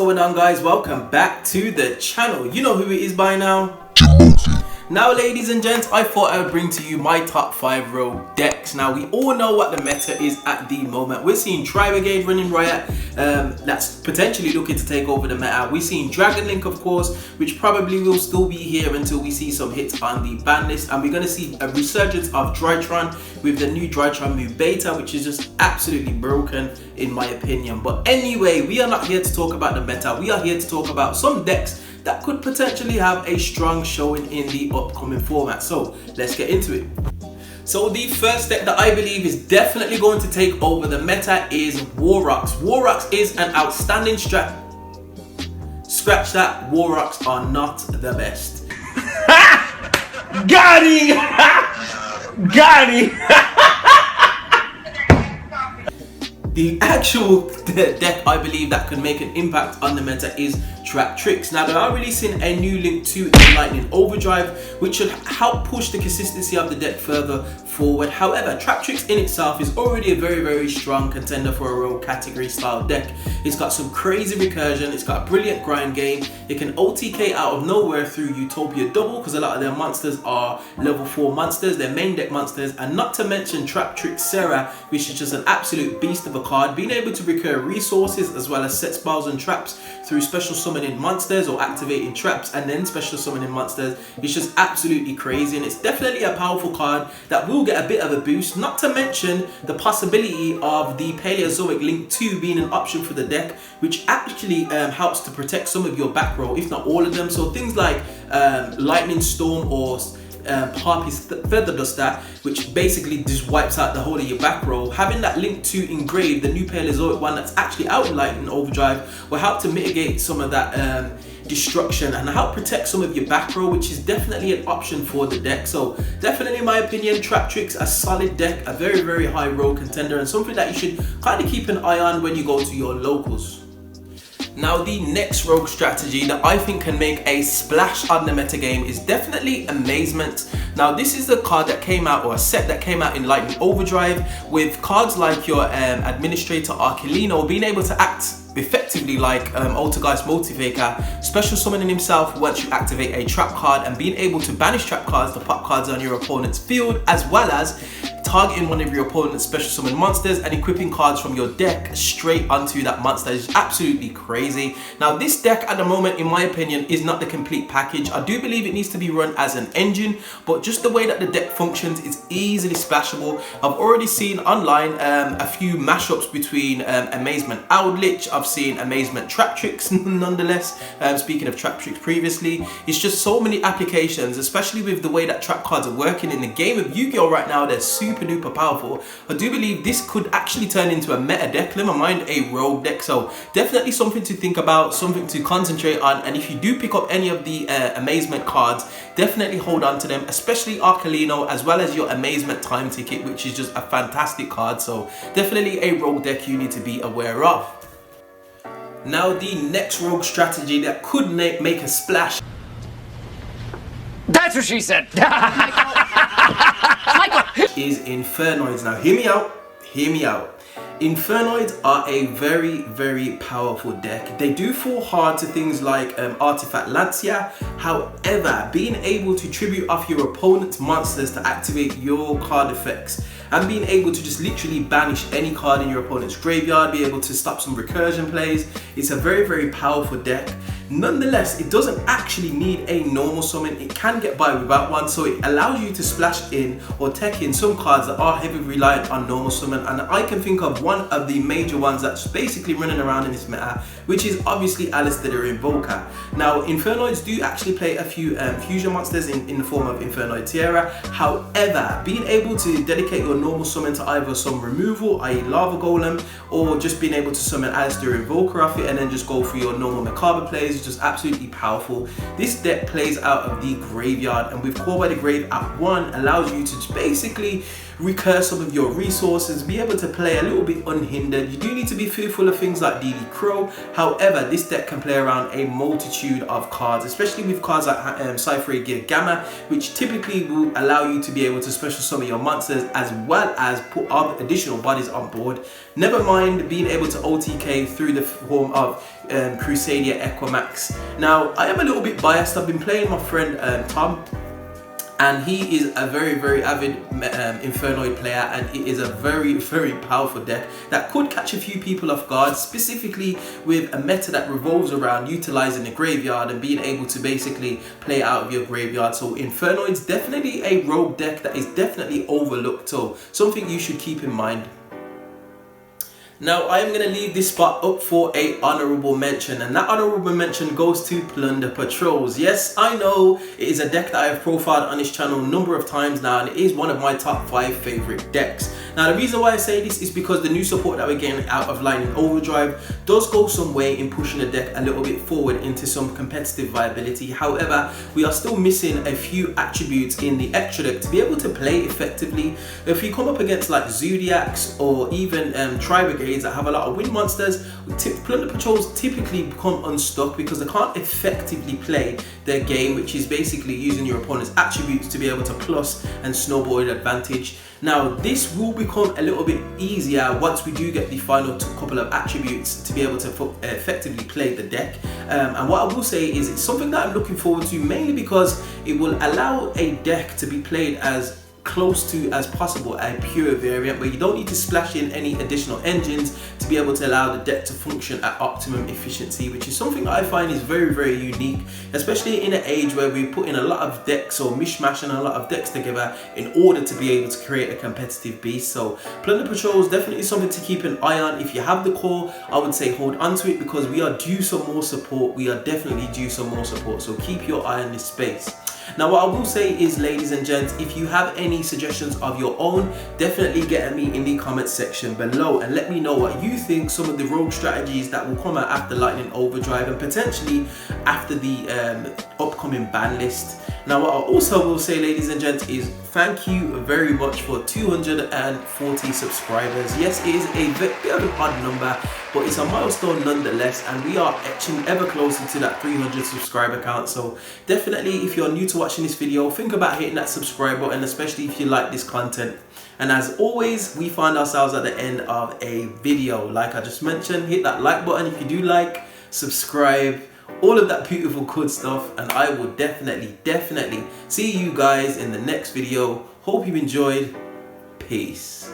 going on, guys? Welcome back to the channel. You know who it is by now. Jimothy. Now, ladies and gents, I thought I would bring to you my top 5 rogue decks. Now, we all know what the meta is at the moment. We're seeing Tri-Brigade running riot, that's potentially looking to take over the meta. We're seeing Dragon Link, of course, which probably will still be here until we see some hits on the ban list. And we're going to see a resurgence of Drytron with the new Drytron move beta, which is just absolutely broken in my opinion. But anyway, we are not here to talk about the meta. We are here to talk about some decks that could potentially have a strong showing in the upcoming format. So let's get into it. So the first deck that I believe is definitely going to take over the meta is Warrocks. Warrocks is an outstanding strat. Scratch that, Warrocks are not the best. Got him! Got him! The actual deck I believe that can make an impact on the meta is Trap Tricks. Now, they are releasing a new Link 2 in Lightning Overdrive, which should help push the consistency of the deck further forward. However, Trap Tricks in itself is already a very strong contender for a rogue category style deck. It's got some crazy recursion, it's got a brilliant grind game, it can OTK out of nowhere through Utopia Double, because a lot of their monsters are level 4 monsters, their main deck monsters, and not to mention Trap Tricks Sarah, which is just an absolute beast of a card, being able to recur resources as well as set spells and traps through special summoning monsters or activating traps and then special summoning monsters. It's just absolutely crazy, and it's definitely a powerful card that will get a bit of a boost, not to mention the possibility of the Paleozoic Link 2 being an option for the deck, which actually helps to protect some of your back row, if not all of them. So things like Lightning Storm or Harpy's Feather Duster, which basically just wipes out the whole of your back row. Having that Link 2 engraved, the new Paleozoic one that's actually out in Lightning Overdrive, will help to mitigate some of that destruction and help protect some of your back row, which is definitely an option for the deck. So definitely, in my opinion, Trap Tricks, a solid deck, a very high row contender, and something that you should kind of keep an eye on when you go to your locals. Now, the next rogue strategy that I think can make a splash on the metagame is definitely Amazement. Now, this is the card that came out, or a set that came out in Lightning Overdrive, with cards like your Administrator Archelino being able to act effectively like Altergeist Multifaker, special summoning himself once you activate a trap card, and being able to banish trap cards to pop cards on your opponent's field, as well as targeting one of your opponent's special summon monsters and equipping cards from your deck straight onto that monster is absolutely crazy. Now, this deck at the moment, in my opinion, is not the complete package. I do believe it needs to be run as an engine, but just the way that the deck functions is easily splashable. I've already seen online a few mashups between Amazement Owlitch. I've seen Amazement Trap Tricks nonetheless. Speaking of Trap Tricks previously, it's just so many applications, especially with the way that trap cards are working in the game of Yu-Gi-Oh! Right now. They're super duper powerful. I do believe this could actually turn into a meta deck, never mind a rogue deck. So definitely something to think about, something to concentrate on. And if you do pick up any of the Amazement cards, definitely hold on to them, especially Archelino, as well as your Amazement Time Ticket, which is just a fantastic card. So definitely a rogue deck you need to be aware of. Now, the next rogue strategy that could make a splash. That's what she said! Is Infernoids. Now, hear me out. Hear me out. Infernoids are a very powerful deck. They do fall hard to things like Artifact Lancia. However, being able to tribute off your opponent's monsters to activate your card effects, and being able to just literally banish any card in your opponent's graveyard, be able to stop some recursion plays, it's a very powerful deck. Nonetheless, it doesn't actually need a normal summon. It can get by without one, so it allows you to splash in or tech in some cards that are heavily reliant on normal summon. And I can think of one of the major ones that's basically running around in this meta, which is obviously Alistair the Invoker. Now, Infernoids do actually play a few fusion monsters in the form of Infernoid Tiara. However, being able to dedicate your normal summon to either some removal, i.e. Lava Golem, or just being able to summon Alistair Invoker off it and then just go for your normal Macabre plays is just absolutely powerful. This deck plays out of the graveyard, and with Core by the Grave at 1 allows you to basically recur some of your resources, be able to play a little bit unhindered. You do need to be fearful of things like DD Crow. However, this deck can play around a multitude of cards, especially with cards like Cypher Gear Gamma, which typically will allow you to be able to special summon your monsters as well as put other additional bodies on board. Never mind being able to OTK through the form of Crusadia Equimax. Now, I am a little bit biased. I've been playing my friend Tom, and he is a very avid Infernoid player, and it is a very powerful deck that could catch a few people off guard, specifically with a meta that revolves around utilizing the graveyard and being able to basically play out of your graveyard. So Infernoid's definitely a rogue deck that is definitely overlooked, so something you should keep in mind. Now, I am going to leave this spot up for a honorable mention, and that honorable mention goes to Plunder Patrols. Yes, I know it is a deck that I have profiled on this channel a number of times now, and it is one of my top 5 favorite decks. Now, the reason why I say this is because the new support that we're getting out of Lightning Overdrive does go some way in pushing the deck a little bit forward into some competitive viability. However, we are still missing a few attributes in the extra deck to be able to play effectively. If you come up against like Zodiacs or even Tri-Brigades that have a lot of wind monsters, Plunder Patrols typically become unstuck because they can't effectively play their game, which is basically using your opponent's attributes to be able to plus and snowball an advantage. Now, this will become a little bit easier once we do get the final couple of attributes to be able to effectively play the deck. And what I will say is it's something that I'm looking forward to, mainly because it will allow a deck to be played as close to as possible a pure variant where you don't need to splash in any additional engines to be able to allow the deck to function at optimum efficiency, which is something I find is very unique, especially in an age where we put in a lot of decks or mishmashing a lot of decks together in order to be able to create a competitive beast. So Plunder Patrol is definitely something to keep an eye on. If you have the core, I would say hold on to it because we are due some more support. We are definitely due some more support, so keep your eye on this space. Now, what I will say is, ladies and gents, if you have any suggestions of your own, definitely get at me in the comment section below and let me know what you think some of the rogue strategies that will come out after Lightning Overdrive and potentially after the upcoming ban list. Now, what I also will say, ladies and gents, is thank you very much for 240 subscribers. Yes, it is a bit of an odd number, but it's a milestone nonetheless, and we are etching ever closer to that 300 subscriber count. So definitely, if you're new to watching this video, think about hitting that subscribe button, especially if you like this content. And as always, we find ourselves at the end of a video. Like I just mentioned, hit that like button if you do like, subscribe, all of that beautiful good stuff, and I will definitely see you guys in the next video. Hope you enjoyed. Peace.